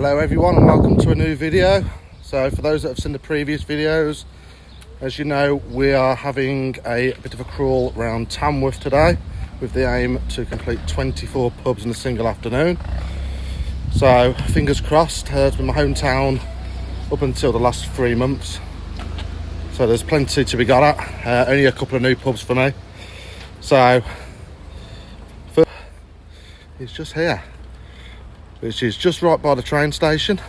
Hello everyone and welcome to a new video. So for those that have seen the previous videos, as you know, we are having a bit of a crawl around Tamworth today with the aim to complete 24 pubs in a single afternoon. So fingers crossed. It's been my hometown up until the last 3 months, so there's plenty to be got at. Only a couple of new pubs for me. So it's just here, which is just right by the train station,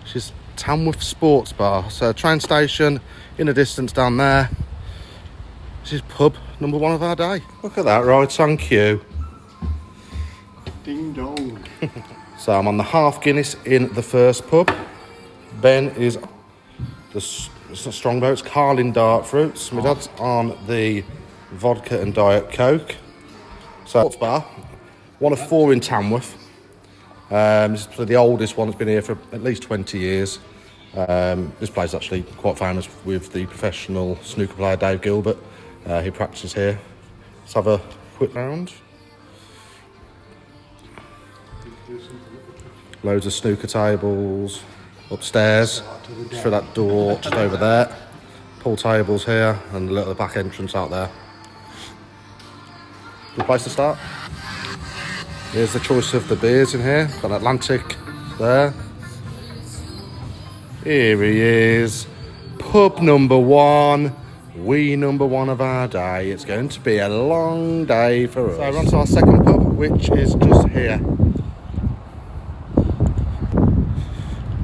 which is Tamworth Sports Bar. So train station in the distance down there. This is pub number 1 of our day. Look at that, right on cue. Ding dong. So I'm on the half Guinness in the first pub. Ben is it's not Strongbow, it's Carling Dark Fruits. My dad's on the vodka and Diet Coke. So sports bar, one of 4 in Tamworth. This is the oldest one. It's been here for at least 20 years. This place is actually quite famous with the professional snooker player Dave Gilbert. He practices here. Let's have a quick round. Loads of snooker tables upstairs, just through that door just over there. Pool tables here and a little back entrance out there. Good place to start. Here's the choice of the beers in here. Got Atlantic there. Here he is. Pub number 1. Number 1 of our day. It's going to be a long day for us. So we're on to our second pub, which is just here.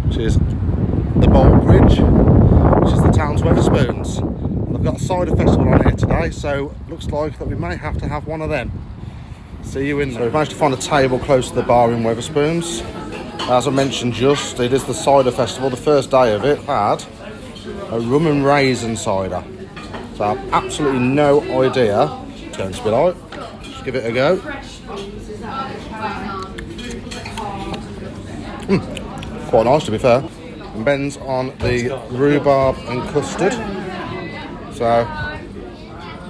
Which is the Bowl Bridge, which is the town's Wetherspoons. And they've got a cider festival on here today, so looks like that we may have to have one of them. See you in there. So we've managed to find a table close to the bar in Wetherspoons. As I mentioned just, it is the cider festival. The first day of it had a rum and raisin cider. So I have absolutely no idea what it's going to be like. Just give it a go. Quite nice, to be fair. And Ben's on the rhubarb and custard. So,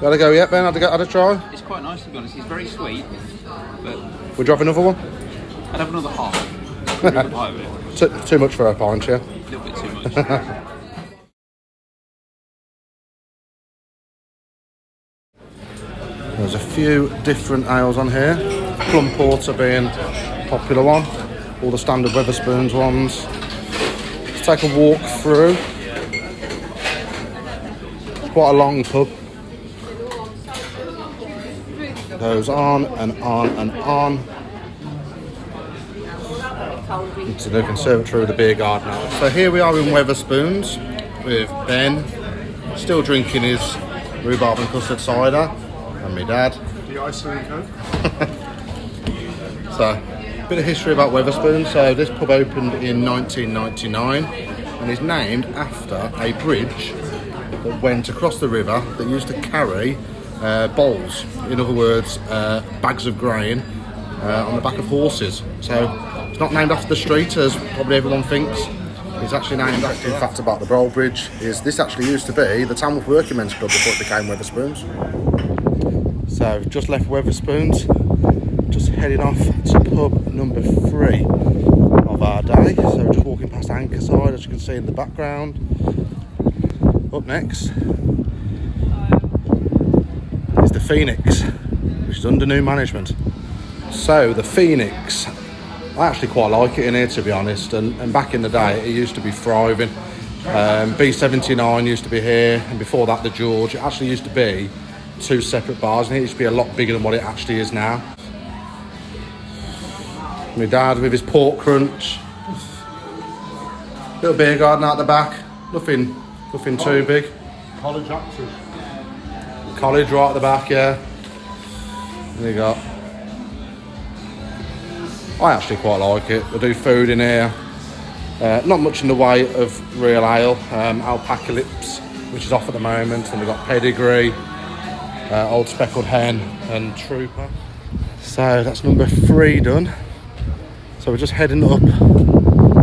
got to go yet, Ben? Had a try? It's quite nice, to be honest. It's very sweet, but Would you have another one? I'd have another half. Another pint of it. Too much for a pint, yeah? A little bit too much. There's a few different ales on here. Plum Porter being a popular one. All the standard Wetherspoons ones. Let's take a walk through. It's quite a long pub. Goes on and on and on. Into the conservatory with the beer garden. So here we are in Wetherspoons with Ben, still drinking his rhubarb and custard cider, and my dad. The ice and coke. So, a bit of history about Wetherspoons. So this pub opened in 1999 and is named after a bridge that went across the river that used to carry bowls, in other words, bags of grain on the back of horses. So it's not named after the street as probably everyone thinks. It's actually named after, in fact, about the Bowl Bridge. This actually used to be the Tamworth Working Men's Club before it became Wetherspoons. So just left Wetherspoons, just heading off to pub number 3 of our day. So just walking past Anchorside, as you can see in the background. Up next is the Phoenix, which is under new management. So the Phoenix, I actually quite like it in here, to be honest, and back in the day it used to be thriving. B79 used to be here, and before that the George. It actually used to be 2 separate bars, and it used to be a lot bigger than what it actually is now. My dad with his pork crunch. Little beer garden out the back, nothing too big. College actors. College right at the back, yeah. There you go. I actually quite like it. They do food in here. Not much in the way of real ale. Alpaca Lips, which is off at the moment, and we've got Pedigree, Old Speckled Hen, and Trooper. So that's number 3 done. So we're just heading up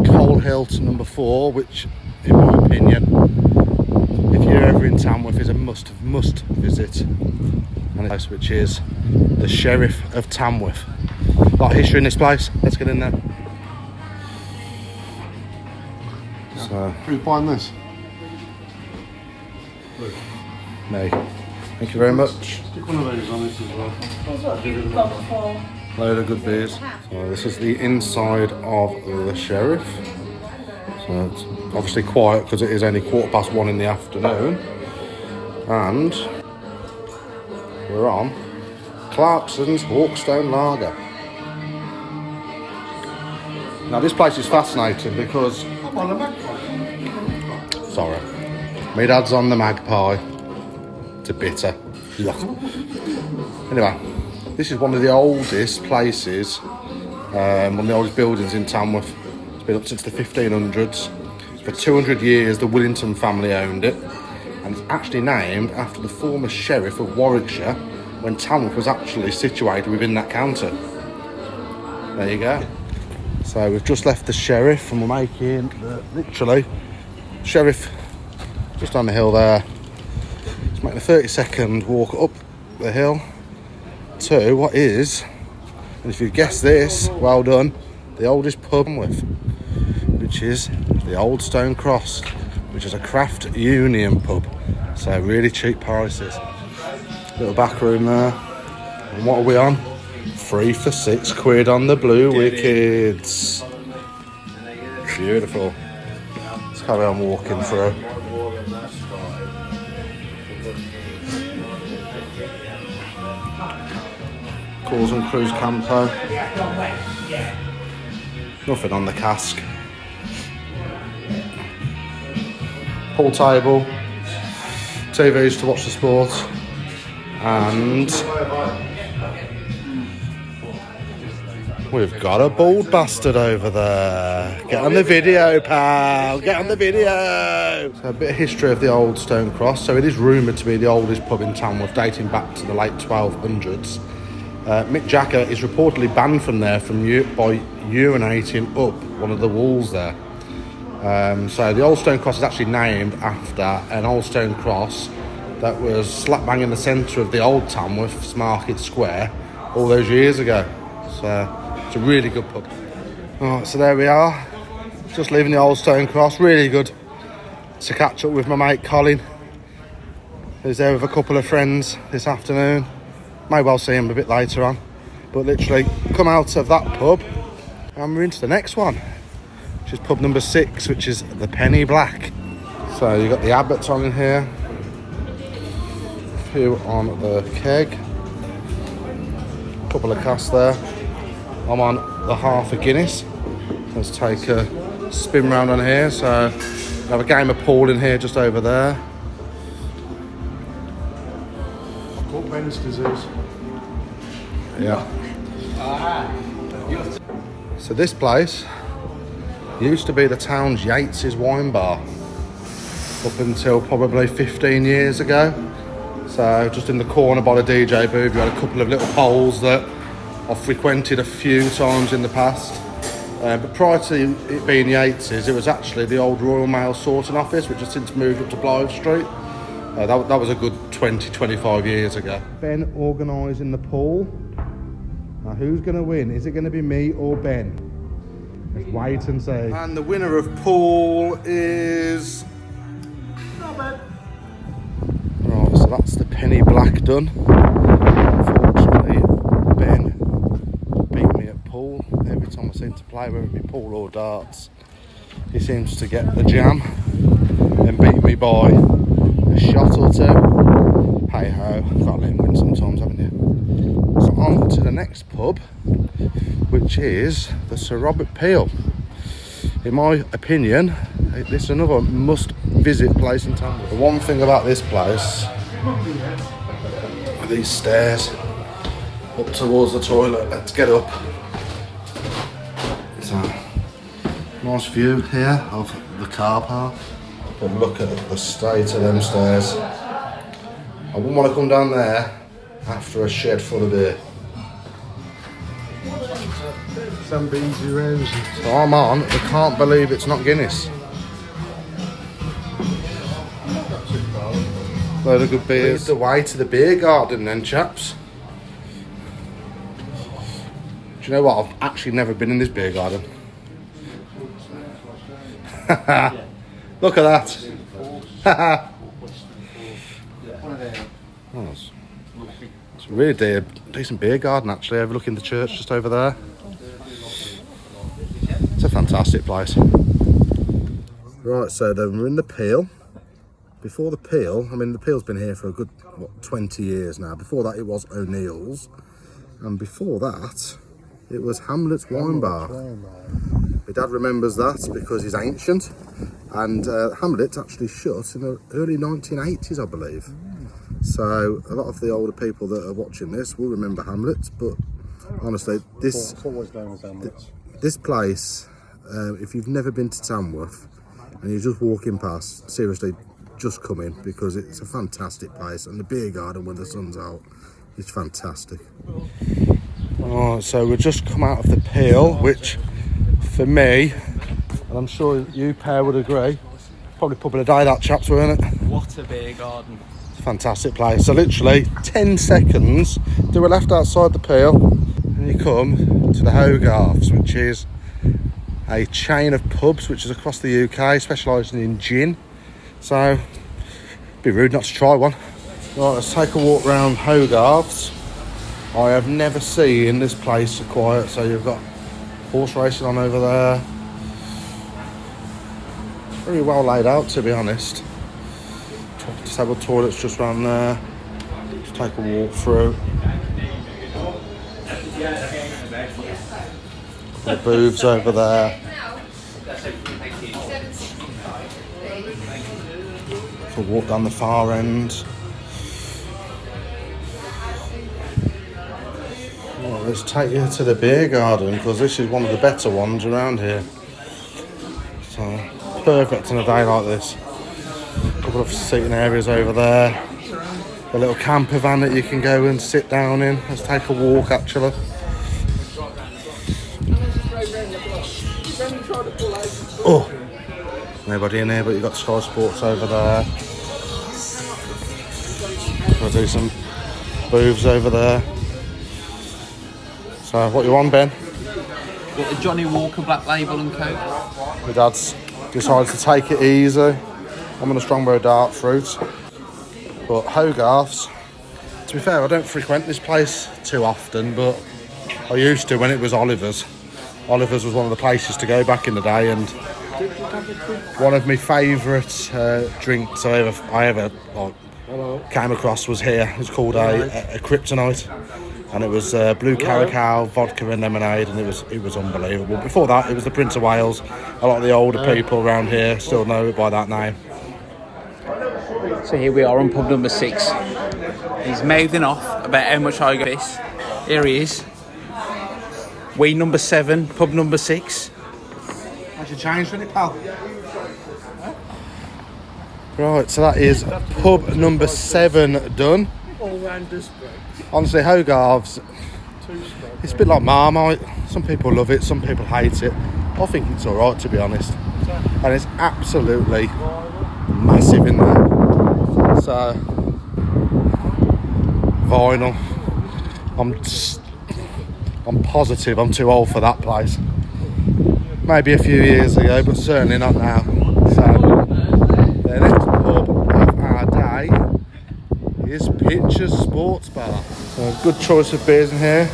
Coal Hill to number 4, which, in my opinion, if you're ever in Tamworth, is a must visit. And place which is the Sheriff of Tamworth. A lot of history in this place. Let's get in there. So, Who's buying this? me. Thank you very much. Stick one of these on this as well. Load of good beers. So this is the inside of the Sheriff. So it's obviously quiet because it is only 1:15 in the afternoon. And we're on Clarkson's Hawkstone Lager. Now this place is fascinating because... I'm on a Magpie. Sorry. My dad's on the Magpie. It's a bitter. Anyway, this is one of the oldest places, one of the oldest buildings in Tamworth. It's been up since the 1500s. For 200 years, the Willington family owned it. And it's actually named after the former sheriff of Warwickshire when Tamworth was actually situated within that county. There you go. So we've just left the Sheriff and we're making literally Sheriff just on the hill there. Just making a 30-second walk up the hill to what is, and if you guess this, well done, the oldest pub with, which is the Old Stone Cross, which is a craft union pub. So really cheap prices. Little back room there. And what are we on? 3 for £6 on the Blue Wickeds. Beautiful. Let's carry on walking through. Calls and Cruise Campo. Nothing on the cask. Pool table. TVs to watch the sport. And we've got a bald bastard over there. Get on the video, pal. Get on the video. So a bit of history of the Old Stone Cross. So it is rumoured to be the oldest pub in Tamworth, dating back to the late 1200s. Mick Jagger is reportedly banned from there by urinating up one of the walls there. So the Old Stone Cross is actually named after an old stone cross that was slap bang in the centre of the old Tamworth's Market Square all those years ago. So it's a really good pub. Alright, so there we are. Just leaving the Old Stone Cross. Really good to catch up with my mate Colin, who's there with a couple of friends this afternoon. May well see him a bit later on. But literally come out of that pub and we're into the next one, which is pub number 6, which is the Penny Black. So you've got the Abbots on in here. A few on the keg. A couple of casks there. I'm on the half a Guinness. Let's take a spin round on here. So we have a game of pool in here just over there. I've got Ben's disease. Yeah. So this place used to be the town's Yates's wine bar up until probably 15 years ago. So just in the corner by the DJ booth, you had a couple of little poles that I've frequented a few times in the past. But prior to it being Yates's, it was actually the old Royal Mail sorting office, which has since moved up to Blythe Street. That was a good 20-25 years ago. Ben organising the pool. Now who's going to win? Is it going to be me or Ben? Let's wait and see. And the winner of pool is... Not bad. Right, so that's the Penny Black done. Unfortunately, Ben beat me at pool. Every time I seem to play, whether it be pool or darts, he seems to get the jam and beat me by a shot or two. Hey ho, gotta let him win sometimes, haven't you? So on to the next pub, which is the Sir Robert Peel. In my opinion, this is another must-visit place in town. The one thing about this place are these stairs up towards the toilet. Let's get up. So, nice view here of the car park. But look at the state of them stairs. I wouldn't want to come down there after a shed full of beer. Some beans around. So I'm on, I can't believe it's not Guinness. Load of good beers. Lead the way to the beer garden then, chaps. Do you know what? I've actually never been in this beer garden. Look at that. Oh, it's a really decent beer garden actually, overlooking the church just over there. It's a fantastic place. Right, so then we're in the Peel. Before the Peel, I mean the Peel's been here for a good, 20 years now. Before that it was O'Neill's. And before that, it was Hamlet's Wine Bar. My dad remembers that because he's ancient. And Hamlet actually shut in the early 1980s, I believe. So a lot of the older people that are watching this will remember Hamlet, but honestly, this It's always known as Hamlet's. this place, if you've never been to Tamworth and you're just walking past, seriously, just come in because it's a fantastic place, and the beer garden when the sun's out is fantastic. Alright, so we've just come out of the Peel, which for me, and I'm sure you pair would agree, probably pub of the day that chaps, weren't it? What a beer garden. Fantastic place. So literally 10 seconds to a left outside the Peel and you come to the Hogarth's, which is a chain of pubs which is across the UK, specialising in gin. So it'd be rude not to try one. Right, let's take a walk around Hogarth's. I have never seen this place so quiet. So you've got horse racing on over there. It's very well laid out, to be honest. Disabled toilets just around there. Just take a walk through. The booths over there. So walk down the far end. Well, let's take you to the beer garden because this is one of the better ones around here. So perfect on a day like this. Couple of seating areas over there. A little camper van that you can go and sit down in. Let's take a walk actually. Oh, nobody in here, but you've got Sky Sports over there. We'll do some booths over there. So what you on, Ben? What, a Johnny Walker Black Label and Coke? My dad's decided to take it easy. I'm on a Strongbow Dark Fruit. But Hogarth's, to be fair, I don't frequent this place too often, but I used to when it was Oliver's. Oliver's was one of the places to go back in the day, and one of my favourite drinks I ever came across was here. It was called a Kryptonite, and it was blue caracal, vodka and lemonade, and it was unbelievable. Before that, it was the Prince of Wales. A lot of the older people around here still know it by that name. So here we are on pub number 6. He's mouthing off about how much I got this. Here he is. We number 7, pub number 6. How's your change for it, pal? Right, so that is pub number 7 done. Honestly, Hogarth's, it's a bit like Marmite. Some people love it, some people hate it. I think it's alright, to be honest. And it's absolutely massive in there. So, vinyl. I'm positive I'm too old for that place. Maybe a few years ago, but certainly not now. So, the next pub of our day is Pitcher's Sports Bar. So, good choice of beers in here.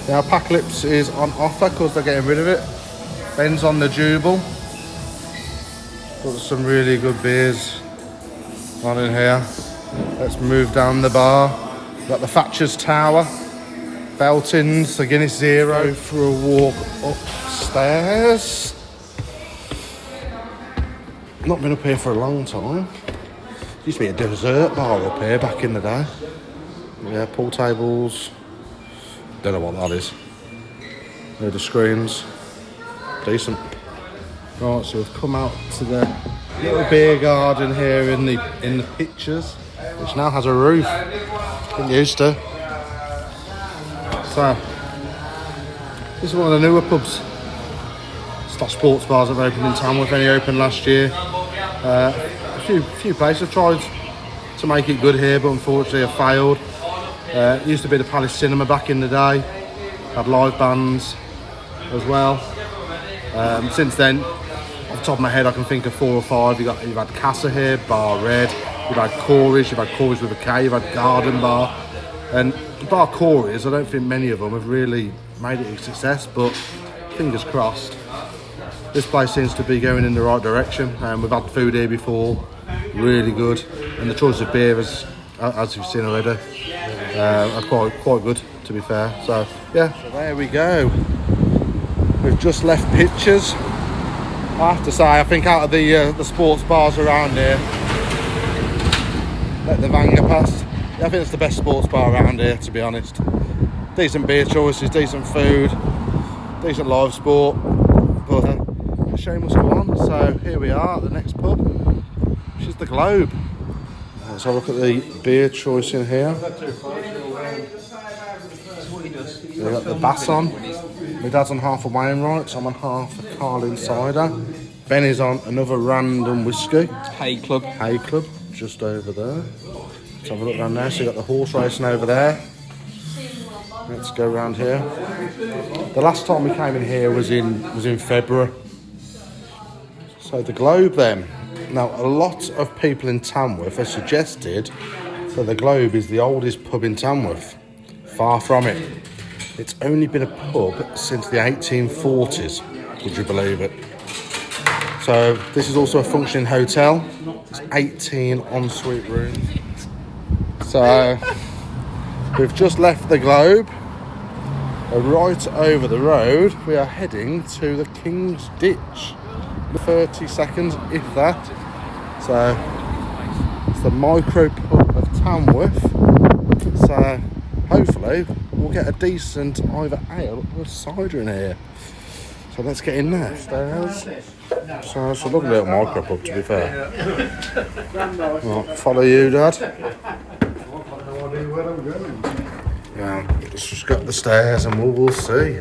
The Apocalypse is on offer because they're getting rid of it. Ben's on the Jubal. Got some really good beers on in here. Let's move down the bar. We've got the Thatcher's Tower, Belton's, the Guinness Zero for a walk upstairs. Not been up here for a long time. Used to be a dessert bar up here back in the day. Yeah, pool tables. Don't know what that is. Load of screens. Decent. Right, so we've come out to the little beer garden here in the pictures, which now has a roof. Didn't used to. So this is one of the newer pubs. Slash sports bars that have opened in Tamworth. Only opened last year. A few places have tried to make it good here, but unfortunately have failed. It used to be the Palace Cinema back in the day. Had live bands as well. Since then, the top of my head, I can think of 4 or 5. You've had Casa here, Bar Red. You've had Corey's. You've had Corey's with a K. You've had Garden Bar. And Bar Corey's, I don't think many of them have really made it a success, but fingers crossed. This place seems to be going in the right direction. We've had food here before, really good. And the choice of beer, as you've seen already, are quite good, to be fair. So, yeah, so there we go. We've just left Pictures. I have to say, I think out of the sports bars around here, let the van go past. I think it's the best sports bar around here, to be honest. Decent beer choices, decent food, decent live sport. But the show must go on. So here we are at the next pub, which is the Globe. Let's have a look at the beer choice in here. We've got the Bass on. My dad's on half a Wainwright, so I'm on half a Carlin Cider. Ben is on another random whiskey. Hay Club. Hay Club, just over there. Let's have a look around there. So you got the horse racing over there. Let's go around here. The last time we came in here was in February. So the Globe then. Now a lot of people in Tamworth have suggested that the Globe is the oldest pub in Tamworth. Far from it. It's only been a pub since the 1840s, would you believe it? So this is also a functioning hotel. It's 18 ensuite rooms. So we've just left the Globe. Right over the road, we are heading to the King's Ditch. 30 seconds, if that. So it's the micro pub of Tamworth. So hopefully we'll get a decent either ale or cider in here. So let's get in there. Stairs. So it's a lovely little micro pub, to be fair. Right, follow you, Dad. Yeah, let's just go up the stairs and we'll see.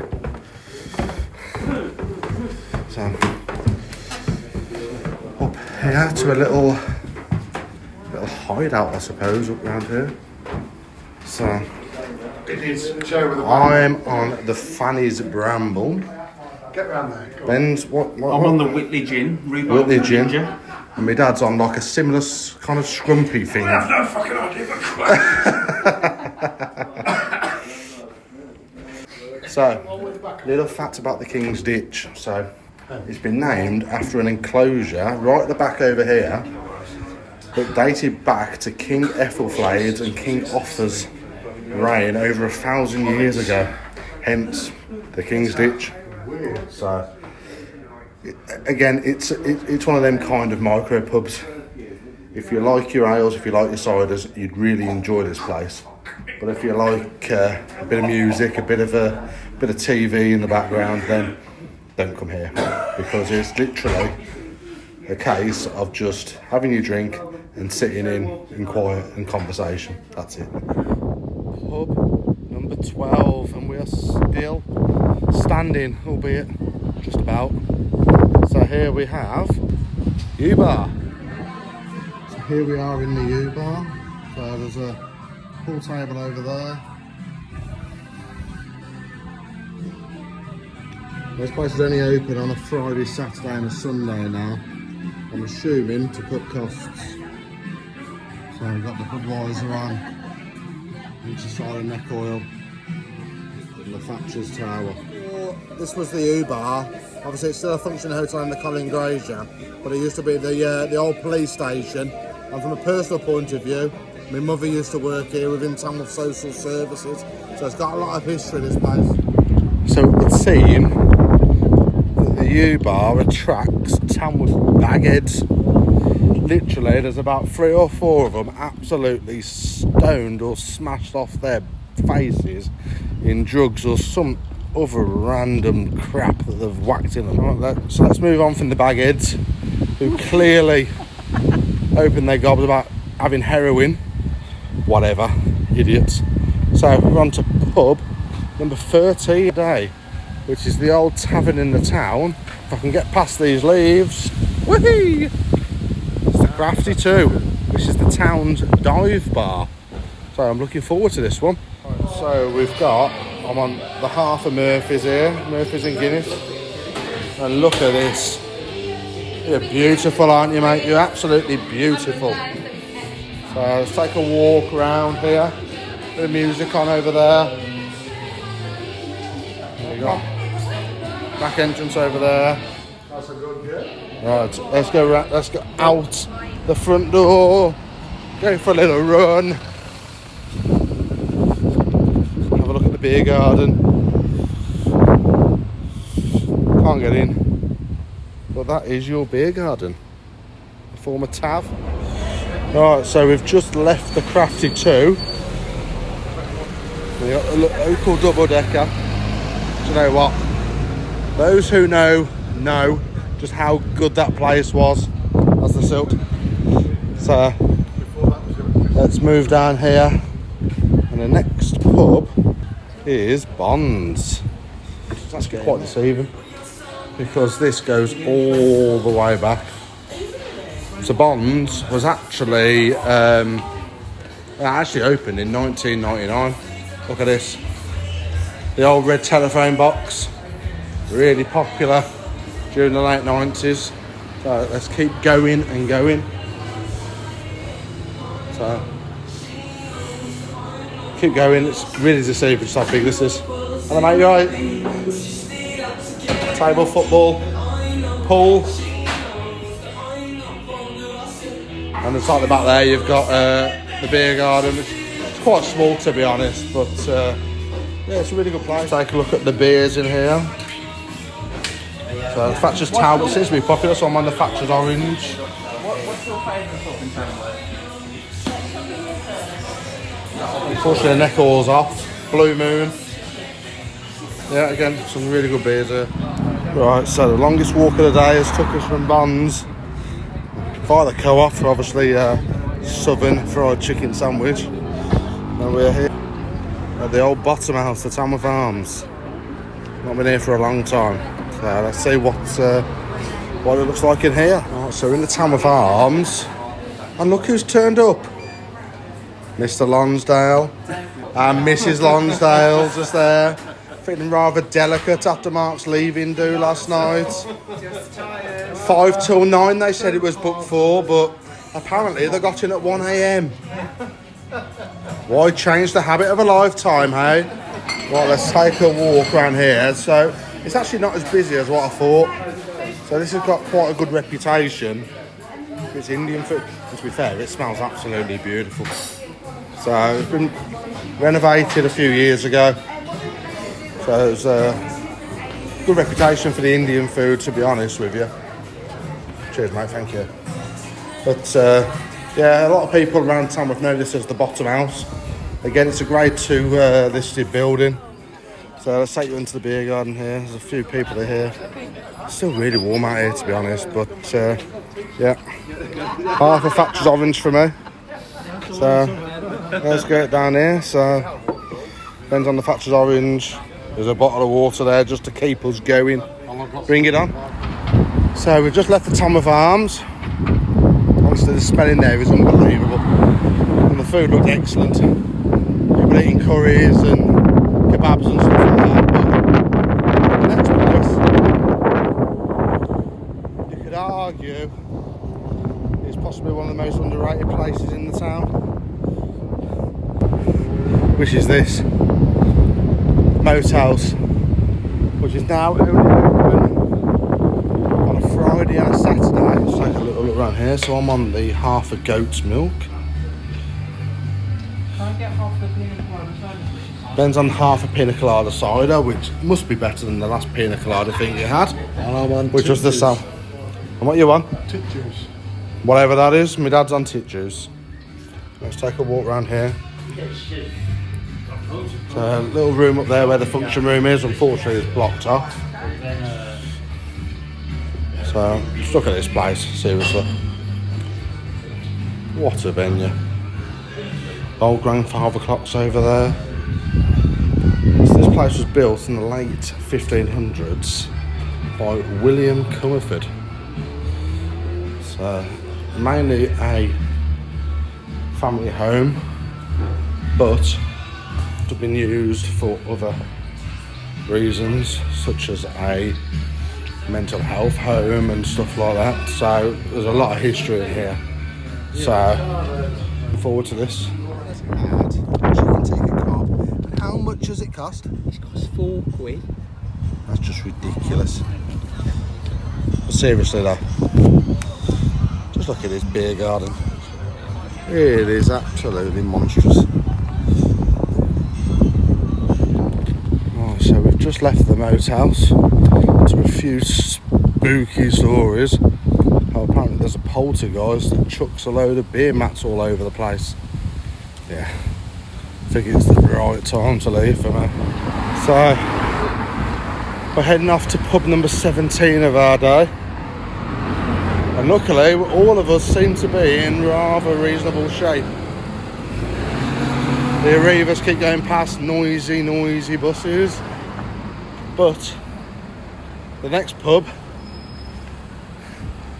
So up here to a little hideout, I suppose, up around here. So I'm on the Fanny's Bramble. Get round there. Ben's what? I'm on the Whitley Gin. Whitley Gin. And my dad's on like a similar kind of scrumpy thing. I have no fucking idea. So, little fact about the King's Ditch. So, it's been named after an enclosure right at the back over here that dated back to King Ethelflaed's and King Offa's reign over 1,000 years ago. Hence, the King's Ditch. So, again, it's one of them kind of micro pubs. If you like your ales, if you like your ciders, you'd really enjoy this place. But if you like a bit of music, a bit of TV in the background, then don't come here, because it's literally a case of just having your drink and sitting in quiet and conversation. That's it. Pub number 12, and we are still standing, albeit just about. So here we have U-Bar. So here we are in the U-Bar. So there's a pool table over there. This place is only open on a Friday, Saturday and a Sunday now. I'm assuming to cut costs. So we've got the Budweiser on, Inchaside neck oil, and the Thatcher's Tower. This was the U-Bar. Obviously it's still a functioning hotel in the Colin Grazier, but it used to be the old police station. And from a personal point of view, my mother used to work here within Tamworth Social Services, so it's got a lot of history, this place. So it would seem that the U-Bar attracts Tamworth bagheads. Literally, there's about 3 or 4 of them absolutely stoned or smashed off their faces in drugs or some other random crap that they've whacked in them. So let's move on from the bagheads, who clearly opened their gobs about having heroin. Whatever, idiots. So we're on to pub number 30 a day, which is the old tavern in the town. If I can get past these leaves, whee! It's the Crafty 2, which is the town's dive bar. So I'm looking forward to this one. So I'm on the half of Murphy's here, Murphy's and Guinness. And look at this You're beautiful, aren't you, mate? You're absolutely beautiful. So let's take a walk around here. Bit of music on over there. There you go. Back entrance over there. That's a good view. Right, let's go out the front door. Go for a little run. Have a look at the beer garden. Can't get in. But that is your beer garden. A former tav. Right, so we've just left the Crafty 2. We got a local double decker. Do you know what? Those who know just how good that place was as the silk. So let's move down here, and the next pub is Bonds. It's actually quite deceiving because this goes all the way back. So Bonds was actually opened in 1999. Look at this. The old red telephone box, really popular during the late 90s. So let's keep going and going. So keep going. It's really deceiving just how big this is. Hello mate, you alright? Table football, pool, and it's like the back there you've got the beer garden. It's quite small to be honest, but yeah, it's a really good place. Take a look at the beers in here. So Thatcher's Talbot seems to be popular, so I'm on the Thatcher's Orange. What's your favourite pub in Tamworth? Unfortunately, the neck all's off. Blue Moon. Yeah, again, some really good beers here. Right, so the longest walk of the day has took us from Bonds via the co-op, obviously Southern fried chicken sandwich. And we're here at the old bottom house, the Tamworth Arms. Not been here for a long time. So let's see what it looks like in here. Right, so we're in the Tamworth Arms, and look who's turned up. Mr. Lonsdale and Mrs. Lonsdale just there, feeling rather delicate after Mark's leaving do last night. 5 till 9 they said it was booked for, but apparently they got in at 1 a.m. Why change the habit of a lifetime, hey? Well, let's take a walk around here. So it's actually not as busy as what I thought. So this has got quite a good reputation. It's Indian food. And to be fair, it smells absolutely beautiful. So it's been renovated a few years ago. So it's a good reputation for the Indian food, to be honest with you. Cheers, mate. Thank you. But yeah, a lot of people around Tamworth know this as the bottom house. Again, it's a grade 2 listed building. So let's take you into the beer garden here. There's a few people here. It's still really warm out here, to be honest. But yeah, half a Thatcher's Orange for me. So let's get down here. So depends on the Thatcher's Orange. There's a bottle of water there just to keep us going. Bring it on. So we've just left the Tamworth Arms. Honestly, the smell in there is unbelievable. And the food looked excellent. People eating curries and kebabs and stuff like that. But the next place, you could argue, is possibly one of the most underrated places in the town. Which is this. Motels, which is now only open on a Friday and a Saturday. Let's take a little look around here. So I'm on the half a goat's milk. Can I get half the pina colada cider, please? Ben's on half a pina colada cider, which must be better than the last pina colada thing you had. And I'm on Which was the same. And what you on? tit juice. Whatever that is. My dad's on tit juice. Let's take a walk around here. So a little room up there where the function room is, unfortunately it's blocked off. So just look at this place, seriously. What a venue. Old grandfather clocks over there. So this place was built in the late 1500s by William Comerford. So mainly a family home, but have been used for other reasons, such as a mental health home and stuff like that. So there's a lot of history in here. So looking forward to this. Chicken tikka cob. And how much does it cost? It costs £4. That's just ridiculous. But seriously though, just look at this beer garden. It is absolutely monstrous. Oh, so we've just left the motel's to a few spooky stories. Oh, apparently there's a poltergeist that chucks a load of beer mats all over the place. Yeah, I think it's the right time to leave for me. So we're heading off to pub number 17 of our day. And luckily, all of us seem to be in rather reasonable shape. The Arrivas keep going past noisy buses. But the next pub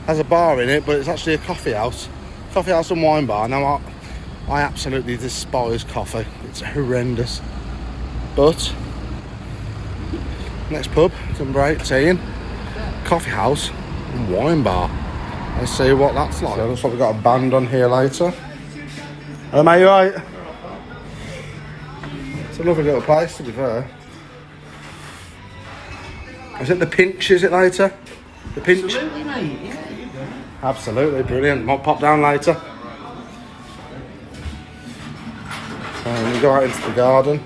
has a bar in it, but it's actually a coffee house. Coffee house and wine bar. Now, I absolutely despise coffee. It's horrendous. But next pub, number 18, coffee house and wine bar. Let's see what that's like. So looks like we've got a band on here later. Hello mate, you right? It's a lovely little place to be fair. Is it the Pinch, is it later? The Pinch? Absolutely, mate. Yeah. Absolutely, brilliant. Might pop down later. And we go out into the garden.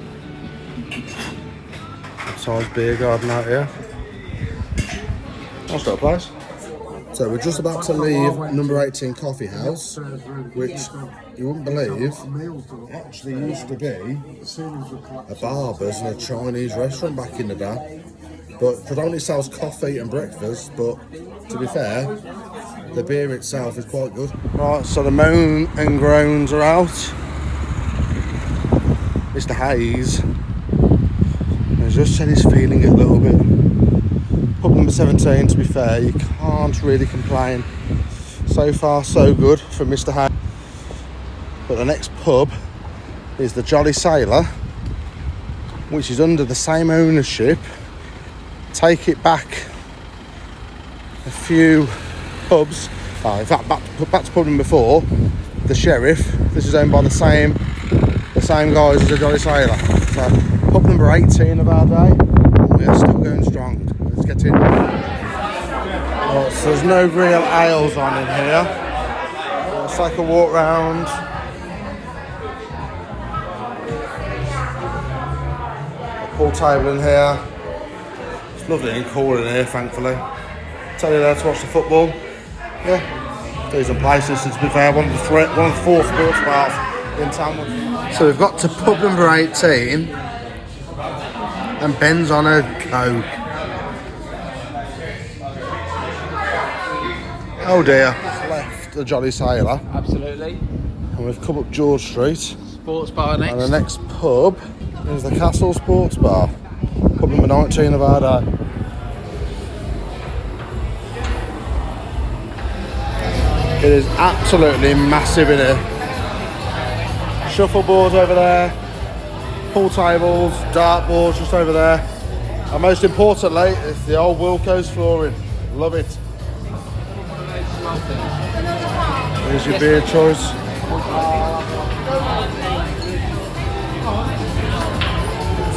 Size beer garden out here. Nice little place. So we're just about to leave number 18 coffee house, which you wouldn't believe actually used to be a barber's and a Chinese restaurant back in the day, but predominantly sells coffee and breakfast. But to be fair, the beer itself is quite good. Right, so the moan and groans are out. Mr. Hayes has just said he's feeling it a little bit. Pub number 17, to be fair, you can't really complain. So far, so good for Mr. Hayes. But the next pub is the Jolly Sailor, which is under the same ownership. Take it back a few pubs. In fact, back to pub number 4, the Sheriff. This is owned by the same guys as the Jolly Sailor. So pub number 18 of our day, and we are still going strong. Let's get in. Right, so there's no real ales on in here. Let's take a walk round. A pool table in here. It's lovely and cool in here, thankfully. Tell you there to watch the football. Yeah, decent places. To be fair, one of the 4 sports bars in Tamworth. So we've got to pub number 18, and Ben's on a Coke. Oh dear, left the Jolly Sailor. Absolutely. And we've come up George Street. Sports bar next. And the next pub is the Castle Sports Bar. Pub number 19 of our day. It is absolutely massive in here. Shuffleboards over there, pool tables, dartboards just over there. And most importantly, it's the old Wilco's flooring. Love it. Here's your beer choice.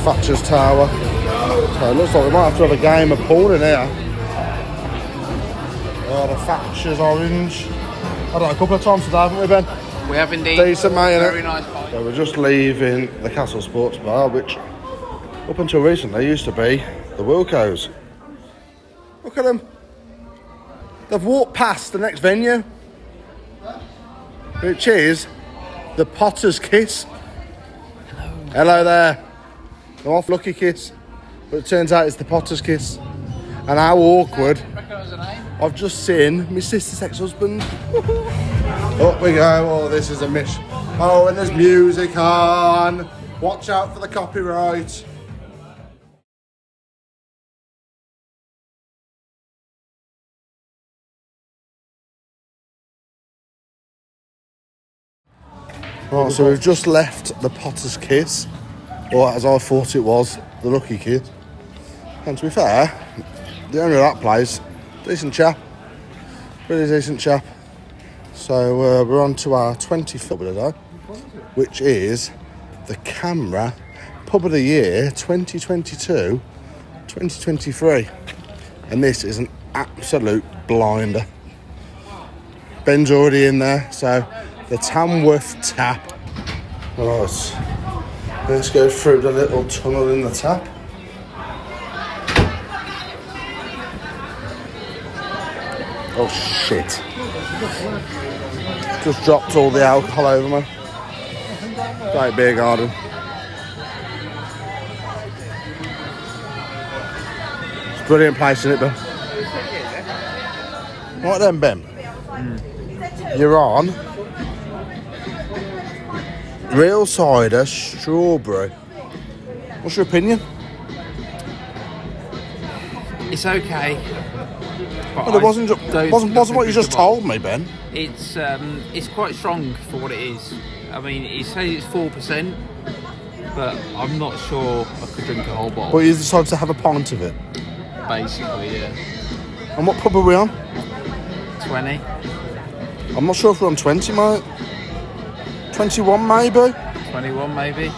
Thatcher's Tower. So it looks like we might have to have a game of pool in here. Oh, the Thatcher's Orange. I've done it a couple of times today, haven't we, Ben? We have indeed. Decent, mate, innit? Very nice pint. So we're just leaving the Castle Sports Bar, which up until recently used to be the Wilco's. Look at them. They've walked past the next venue, which is the Potter's Kiss. Hello there. I'm off Lucky Kiss, but it turns out it's the Potter's Kiss. And how awkward. Recognise the name? I've just seen my sister's ex-husband. Up we go. Oh, this is a mish. Oh, and there's music on. Watch out for the copyright. Right, so we've just left the Potter's Kiss, or as I thought it was, the Lucky Kiss. And to be fair, the owner of that place, decent chap, really decent chap. So we're on to our 20th today, which is the Camera Pub of the Year 2022-2023. And this is an absolute blinder. Ben's already in there, so the Tamworth tap. Right, let's go through the little tunnel in the tap. Oh shit. Just dropped all the alcohol over me. Great beer garden. It's a brilliant place, isn't it, Ben? Right then, Ben. You're on real cider strawberry. What's your opinion? It's okay. Well, it wasn't what you just told me, Ben. It's quite strong for what it is. I mean, it says it's 4%, but I'm not sure I could drink a whole bottle. But you decided to have a pint of it. Basically, yeah. And what pub are we on? 20. I'm not sure if we're on 20, mate. 21 maybe? 21 maybe.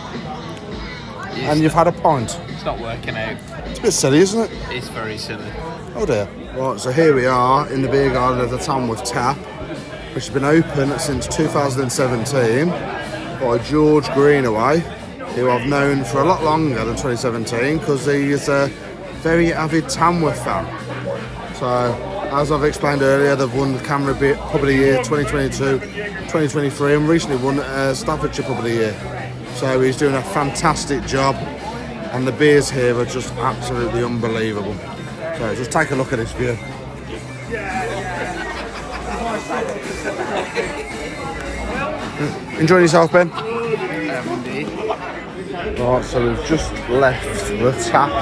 And you've had a pint. It's not working out. It's a bit silly, isn't it? It's very silly. Oh dear. Right, so here we are in the beer garden of the Tamworth Tap, which has been open since 2017 by George Greenaway, who I've known for a lot longer than 2017 because he is a very avid Tamworth fan. So, as I've explained earlier, they've won the Camera Pub of the Year 2022-2023 and recently won Staffordshire Pub of the Year. So he's doing a fantastic job and the beers here are just absolutely unbelievable. So just take a look at this view. Enjoying yourself, Ben? Indeed. Right, so we've just left the Tap,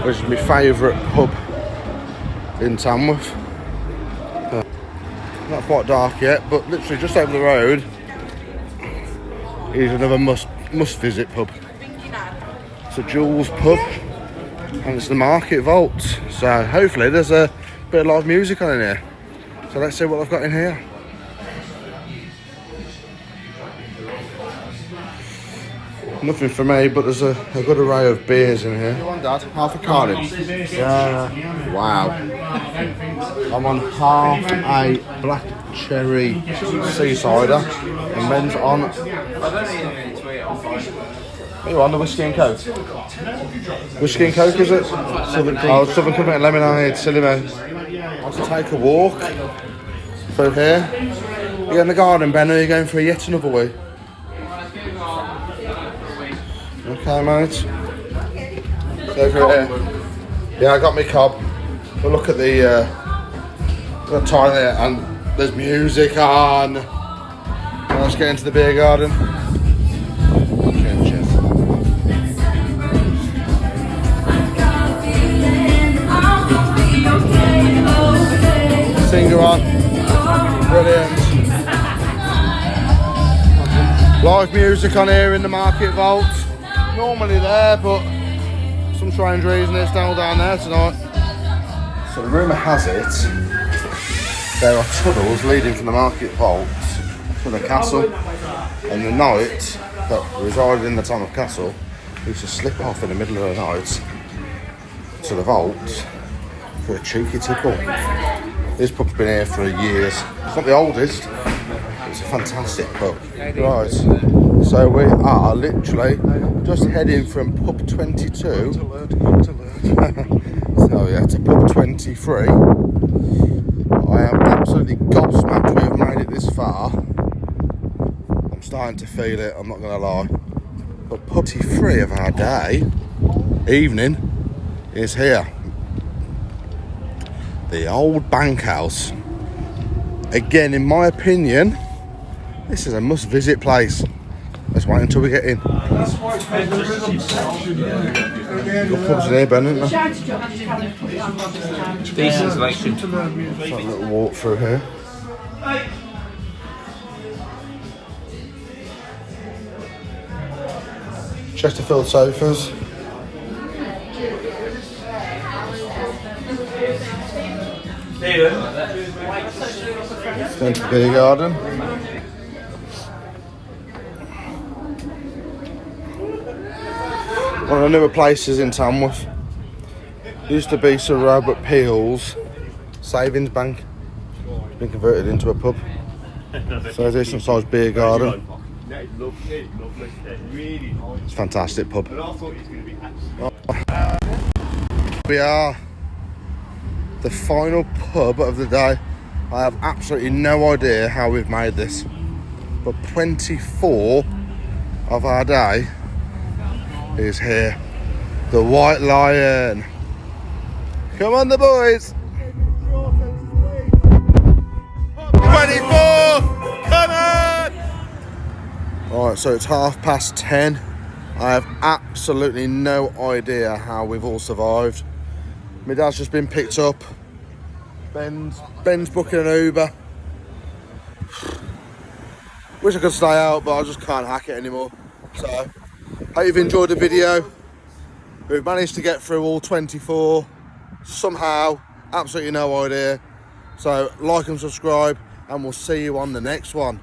which is my favourite pub in Tamworth. Not quite dark yet, but literally just over the road is another must visit pub. It's a Jules pub and it's the Market Vault. So hopefully there's a bit of live music on in here. So let's see what I've got in here. Nothing for me, but there's a good array of beers in here. You want, Dad? Half a Cardiff? Yeah. Wow. I'm on half a black cherry sea cider, and Ben's on. Are you on the whiskey and coke? Whiskey and coke, is it? Southern Comfort and lemonade, silly man. Let's take a walk through here. You in the garden, Ben, or are you going for yet another wee? Okay, mate. Go for it here. Yeah, I got my cob. But look at the toilet and there's music on. Let's get into the beer garden. Singer on. Brilliant. Live music on here in the Market Vault. Normally there, but for some strange reason it's down there tonight. So the rumour has it there are tunnels leading from the Market Vault to the castle, and the knight that resided in the town of Castle used to slip off in the middle of the night to the vault for a cheeky tickle. This pub's been here for years. It's not the oldest, it's a fantastic pub. Right, so we are literally just heading from pub 22 so yeah, to pub 23. I am absolutely gobsmacked we have made it this far. I'm starting to feel it, I'm not going to lie. But pub 23 of our day, evening, is here. The old Bankhouse. Again, in my opinion, this is a must-visit place. Let's wait until we get in. Got pubs in here, Ben, isn't there? Decent selection. Let's have a little walk through here. Chesterfield sofas. It's going to the beer garden. One of the newer places in Tamworth. Used to be Sir Robert Peel's savings bank. It's been converted into a pub. So there's a decent sized beer garden. It's a fantastic pub. We are the final pub of the day. I have absolutely no idea how we've made this, but 24 of our day is here. The White Lion. Come on, the boys. 24. Come on. All right, so it's 10:30. I have absolutely no idea how we've all survived. My dad's just been picked up. Ben's booking an Uber. Wish I could stay out, but I just can't hack it anymore. So, hope you've enjoyed the video. We've managed to get through all 24 somehow. Absolutely no idea. So, like and subscribe, and we'll see you on the next one.